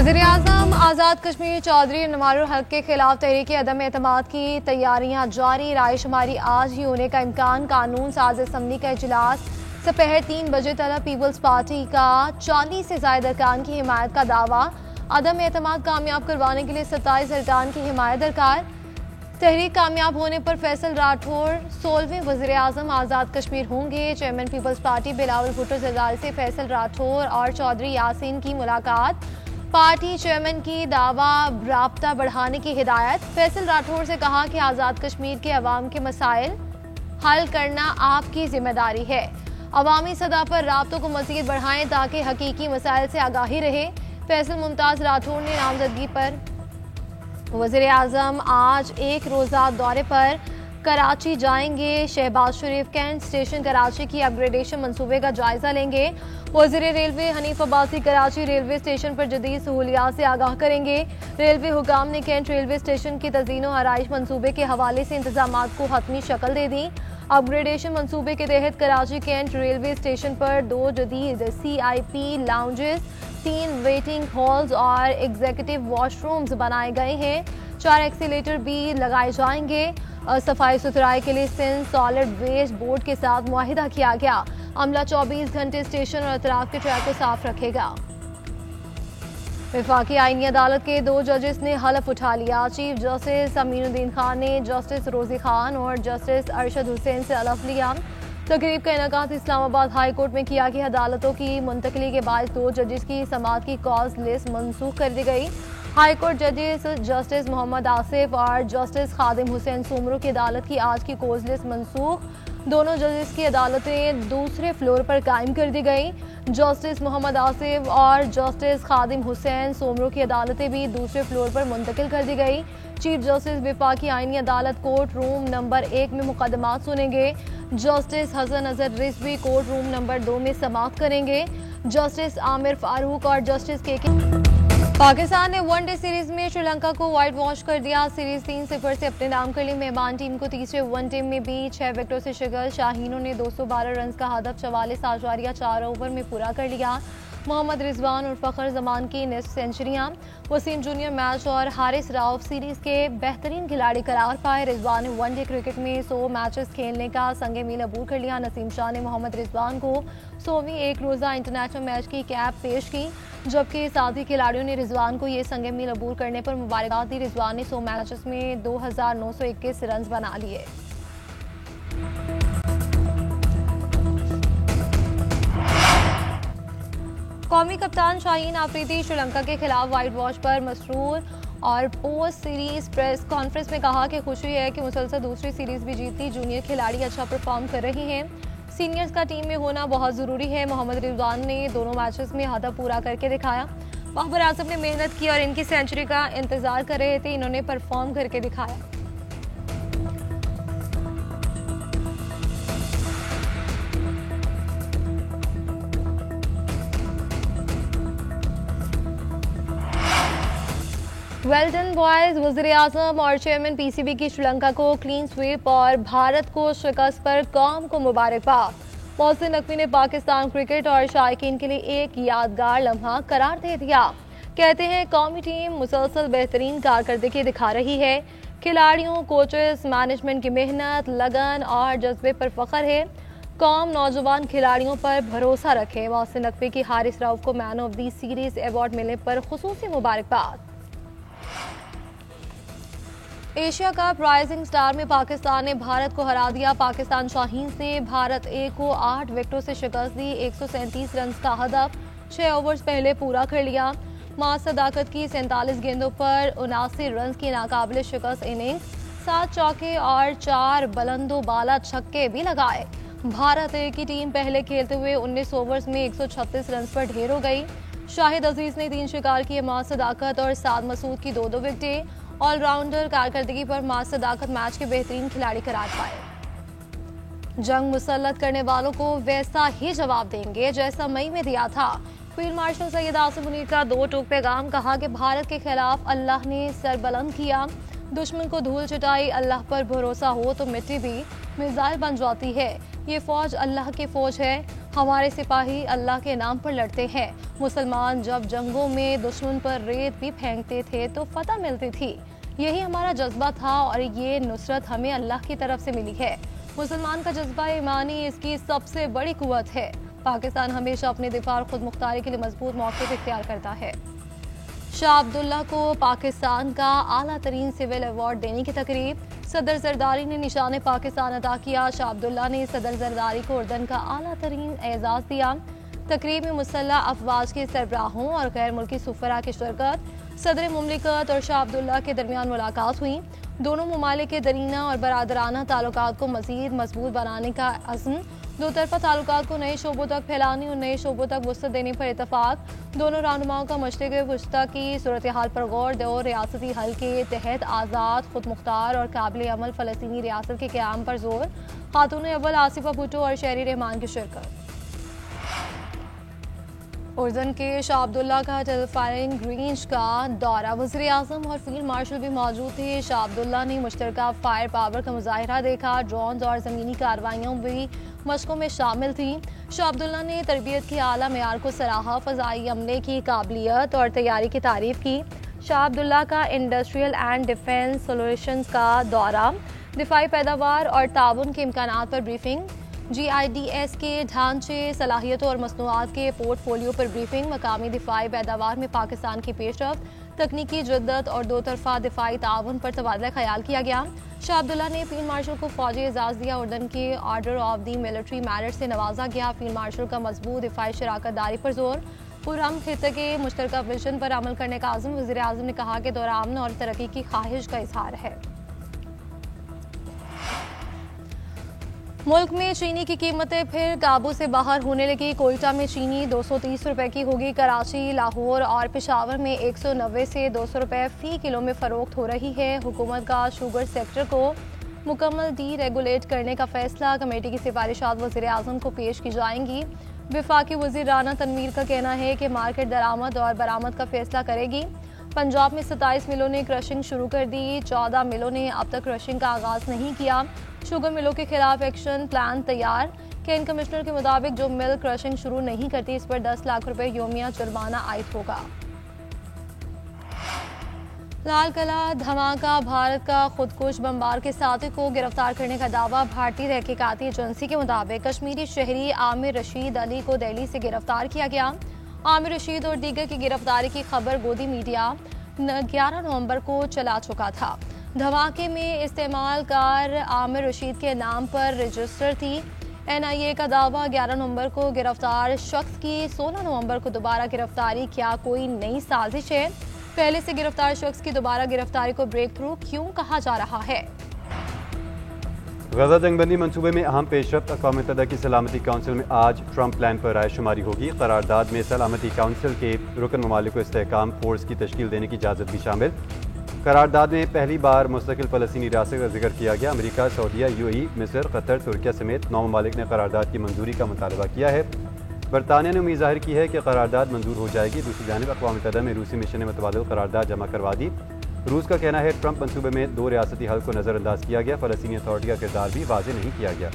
वज़ीर-ए-आज़म आज़ाद कश्मीर चौधरी नवारुल हक के खिलाफ तहरीक अदम एतमाद की तैयारियां जारी। रायशुमारी आज ही होने का इम्कान। कानून साज असम्बली का इजलास दोपहर 3 बजे तक। पीपल्स पार्टी का 40 से ज्यादा अरकान की हिमायत का दावा। अदम एतमाद कामयाब करवाने के लिए 27 अरकान की हिमायत दरकार। तहरीक कामयाब होने पर फैसल राठौर 16वें वज़ीर-ए-आज़म आज़ाद कश्मीर होंगे। चेयरमैन पीपल्स पार्टी बिलावल भुट्टो जरदारी से फैसल राठौर और चौधरी यासीन की मुलाकात। पार्टी चेयरमैन की दावा राब्ता बढ़ाने की हिदायत। फैसल राठौर से कहा कि आज़ाद कश्मीर के अवाम के मसाइल हल करना आपकी जिम्मेदारी है। अवामी सतह पर राब्तों को मज़ीद बढ़ाएं ताकि हकीकी मसाइल से आगाही रहे। फैसल मुमताज़ राठौर ने नामजदगी पर वज़ीर-ए-आज़म आज एक रोज़ा दौरे पर कराची जाएंगे। शहबाज शरीफ कैंट स्टेशन कराची की अपग्रेडेशन मंसूबे का जायजा लेंगे। वज़ीर railway Hanif Abbasi Karachi railway station पर जदीद सहूलियात से आगाह करेंगे। रेलवे हुकाम ने कैंट रेलवे स्टेशन की तज़ीन व आराइश मंसूबे के हवाले से इंतजामात को हतमी शक्ल दे दी। अपग्रेडेशन मंसूबे के तहत कराची कैंट रेलवे स्टेशन पर 2 जदीद CIP लाउंजेस, 3 वेटिंग हॉल्स और एग्जीक्यूटिव वॉशरूम्स बनाए गए हैं। 4 एक्सीलेटर भी लगाए जाएंगे। सफाई सुथराई के लिए सिंध सॉलिड वेस्ट बोर्ड के साथ मुआहिदा किया गया। अमला 24 घंटे स्टेशन और अतराफ के ट्रैक को साफ रखेगा। वफाकी आईनी अदालत के 2 जजेस ने हलफ उठा लिया। चीफ जस्टिस अमीनुद्दीन खान ने जस्टिस रोजी खान और जस्टिस अरशद हुसैन से हलफ लिया। तकरीब का इनेकाद इस्लामाबाद हाई कोर्ट में किया कि अदालतों की मुंतकली के बाद 2 जजेस की समाअत की कॉज लिस्ट मनसूख कर दी गई। हाई कोर्ट जजेस जस्टिस मोहम्मद आसिफ और जस्टिस खादिम हुसैन सोमरो की अदालत की आज की कॉज लिस्ट मनसूख। दोनों जजेस की अदालतें दूसरे फ्लोर पर कायम कर दी गई। जस्टिस मोहम्मद आसिफ और जस्टिस खादिम हुसैन सोमरो की अदालतें भी दूसरे फ्लोर पर मुंतकिल कर दी गई। चीफ जस्टिस वफाकी आईनी अदालत कोर्ट रूम नंबर 1 में मुकदमात सुनेंगे। Justice Hasan Azhar Rizvi court room number 2 में समाप्त करेंगे। जस्टिस आमिर फारूक और जस्टिस के पाकिस्तान ने वनडे सीरीज में श्रीलंका को वाइट वॉश कर दिया। सीरीज 3-0 से अपने नाम कर ली। मेहमान टीम को तीसरे वनडे में भी 6 विकेटों से शिकस्त। शाहीनों ने 212 रन का हदफ 44 आशारिया 4 ओवर में पूरा कर लिया। मोहम्मद रिजवान और फखर जमान की निस्फ सेंचुरियां। वसीम जूनियर मैच और हारिस राउफ सीरीज के बेहतरीन खिलाड़ी करार पाए। रिजवान ने वनडे क्रिकेट में 100 मैचेस खेलने का संगे मील अबूर कर लिया। नसीम शाह ने मोहम्मद रिजवान को 100वीं एक रोज़ा इंटरनेशनल मैच की कैप पेश की, जबकि साथी खिलाड़ियों ने रिजवान को ये संगे मील अबूर करने पर मुबारकबाद दी। रिजवान ने 100 मैचेस में 2921 रन बना लिए। कौमी कप्तान शाहीन आफरीदी श्रीलंका के खिलाफ वाइट वॉश पर मसरूर और पोस्ट सीरीज प्रेस कॉन्फ्रेंस में कहा कि खुशी है कि मुसलसल दूसरी सीरीज भी जीती। जूनियर खिलाड़ी अच्छा परफॉर्म कर रहे हैं। सीनियर्स का टीम में होना बहुत ज़रूरी है। मोहम्मद रिजवान ने दोनों मैचेस में हदफ पूरा करके दिखाया। बाबर आजम ने मेहनत की और इनकी सेंचुरी का इंतजार कर रहे थे। इन्होंने परफॉर्म करके दिखाया। Well done boys. वज़ीर-ए-आज़म और चेयरमैन PCB की श्रीलंका को क्लीन स्वीप और भारत को शिकस्त पर कौम को मुबारकबाद। मोहसिन नकवी ने पाकिस्तान क्रिकेट और शायकीन के लिए एक यादगार लम्हा करार दे दिया। कहते हैं कौमी टीम मुसलसल बेहतरीन कारकर्दगी दिखा रही है। खिलाड़ियों, कोचेस, मैनेजमेंट की मेहनत, लगन और जज्बे पर फख्र है। कौम नौजवान खिलाड़ियों पर भरोसा रखे। मोहसिन नकवी की हारिस राउफ को man of the series award मिलने पर खुसूसी मुबारकबाद। एशिया कप राइजिंग स्टार में पाकिस्तान ने भारत को हरा दिया। पाकिस्तान शाहीन्स ने भारत ए को 8 विकेटों से शिकस्त दी। 137 रन का हदफ 6 ओवर्स पहले पूरा कर लिया। मां सदाकत की 47 गेंदों पर 79 रन की नाकाबिले शिकस्त इनिंग्स, 7 चौके और 4 बुलंदो बाला छक्के भी लगाए। भारत ए की टीम पहले खेलते हुए 19 ओवर्स में 136 रन पर ढेर हो गई। शाहिद अजीज ने 3 शिकार किए। मां सदाकत और साद मसूद की 2-2 विकेटें। ऑलराउंडर कारकर्दगी पर मां सदाकत मैच के बेहतरीन खिलाड़ी करार पाए। जंग मुसल्लत करने वालों को वैसा ही जवाब देंगे जैसा मई में दिया था। फील्ड मार्शल सैयद आसिम मुनीर का 2 टूक पैगाम। कहा कि भारत के खिलाफ अल्लाह ने सर बुलंद किया, दुश्मन को धूल चटाई। अल्लाह पर भरोसा हो तो मिट्टी भी मिसाइल बन जाती है। ये फौज अल्लाह की फौज है। हमारे सिपाही अल्लाह के नाम पर लड़ते हैं। मुसलमान जब जंगों में दुश्मन पर रेत भी फेंकते थे तो फतह मिलती थी। यही हमारा जज्बा था और ये नुसरत हमें अल्लाह की तरफ से मिली है। मुसलमान का जज्बा ईमानी इसकी सबसे बड़ी कुव्वत है। पाकिस्तान हमेशा अपने दिफा और खुद मुख्तारी के लिए मजबूत मौक़िफ़ इख्तियार करता है। शाह अब्दुल्ला को पाकिस्तान का आला तरीन सिविल अवार्ड देने की तकरीब, सदर जरदारी ने निशान पाकिस्तान अदा किया। शाह अब्दुल्ला ने सदर जरदारी को उर्दन का आला तरीन एजाज दिया। तकरीब में मुसल्लह अफवाज के सरबराहों और गैर मुल्की सुफरा की शिरकत, सदर मुमलिकत और शाह अब्दुल्ला के दरमियान मुलाकात हुई। दोनों ममालिक के दरीना और बरादराना ताल्लुकात को मजीद मजबूत बनाने का अज़्म, दो तरफा ताल्लुकात को नए शोबों तक फैलाने और नए शोबों तक वसअत देने पर इतफाक। दोनों रहनुमाओं का मशरिक़ वस्ता की सूरत हाल पर गौर, दो रियासती हल के तहत आज़ाद, खुद मुख्तार और काबिल अमल फ़लस्तीनी रियासत के क़याम पर जोर। खातून अव्वल आसिफा भुट्टो और शहरी रहमान की शिरकत। उर्दन के शाह अब्दुल्ला का फायरिंग रेंज का दौरा, वज़ीर आज़म और फील्ड मार्शल भी मौजूद थे। शाह अब्दुल्ला ने मुश्तरका फायर पावर का मुजाहिरा देखा। ड्रोन और ज़मीनी कार्रवाइयाँ भी मशकों में शामिल थी। शाह अब्दुल्ला ने तरबियत के आला मेयार को सराहा, फ़ज़ाई अमले की काबिलियत और तैयारी की तारीफ की। शाह अब्दुल्ला का इंडस्ट्रियल एंड डिफेंस सोल्यूशंस का दौरा, दिफाई पैदावार और ताउन के इम्कानात पर ब्रीफिंग, GIDS के ढांचे, सलाहियतों और मसनूआत के पोर्टफोलियो पर ब्रीफिंग, मकामी दिफाई पैदावार में पाकिस्तान की पेशरफ्त, तकनीकी जद्दत और दो तरफा दिफाई ताउन पर तबादला ख्याल किया गया। शाह अब्दुल्ला ने फील्ड मार्शल को फौजी एजाज दिया। उर्दन के order of the military merit से नवाजा गया। फील्ड मार्शल का मजबूत दिफाई शराकत दारी पर जोर, पुरअमन खित्ते के मुश्तरका विजन पर अमल करने का आज़म। वज़ीर आज़म ने कहा कि दौरा अमन और तरक्की की ख्वाहिश का इजहार है। मुल्क में चीनी की कीमतें फिर काबू से बाहर होने लगी। कोयटा में चीनी 230 रुपए की होगी। कराची, लाहौर और पेशावर में 190 से 200 रुपए फ़ी किलो में फ़रोख्त हो रही है। हुकूमत का शुगर सेक्टर को मुकम्मल डी रेगुलेट करने का फैसला, कमेटी की सिफारिशात वज़ीर आज़म को पेश की जाएंगी। वफाकी वज़ीर राना तनवीर का कहना है कि मार्केट दरामद और बरामद का फैसला करेगी। पंजाब में 27 मिलों ने क्रशिंग शुरू कर दी। 14 मिलों ने अब तक क्रशिंग का आगाज नहीं किया। शुगर मिलों के खिलाफ एक्शन प्लान तैयार। केन कमिश्नर के मुताबिक जो मिल क्रशिंग शुरू नहीं करती इस पर 10 लाख रुपए योमिया जुर्माना आयद होगा। लाल किला धमाका, भारत का खुदकुश बमबार के साथी को गिरफ्तार करने का दावा। भारतीय तहकीकाती एजेंसी के मुताबिक कश्मीरी शहरी आमिर रशीद अली को दिल्ली से गिरफ्तार किया गया। आमिर रशीद और दीगर की गिरफ्तारी की खबर गोदी मीडिया 11 नवंबर को चला चुका था। धमाके में इस्तेमाल कार आमिर रशीद के नाम पर रजिस्टर थी। NIA का दावा 11 नवंबर को गिरफ्तार शख्स की 16 नवंबर को दोबारा गिरफ्तारी क्या कोई नई साजिश है? पहले से गिरफ्तार शख्स की दोबारा गिरफ्तारी को ब्रेक थ्रू क्यों कहा जा रहा है? गजा जंगबंदी मंसूबे में अहम पेशरफ्त। अक़वाम मुत्तहिदा की सलामती काउंसिल में आज ट्रंप प्लान पर राय शुमारी होगी। करारदाद में सलामती काउंसिल के रुकन ममालिक को इस्तेहकाम फोर्स की तश्कील देने की इजाज़त भी शामिल। करारदाद में पहली बार मुस्तकिल फ़लस्तीनी रियासत का जिक्र किया गया। अमेरिका, सऊदीया, UAE, मिस्र, कतर, तुर्किया समेत 9 ममालिक ने करारदाद की मंजूरी का मुतालबा किया है। बरतानिया ने उम्मीद जाहिर की है कि करारदाद मंजूर हो जाएगी। दूसरी जानिब अक़वाम मुत्तहिदा में रूसी मिशन ने मुतबादिल करारदाद जमा करवा दी। रूस का कहना है ट्रंप मंसूबे में 2 रियासती हल को नज़रअंदाज किया गया। फ़लस्तीनी अथॉरिटी का किरदार भी वाज़ेह नहीं किया गया।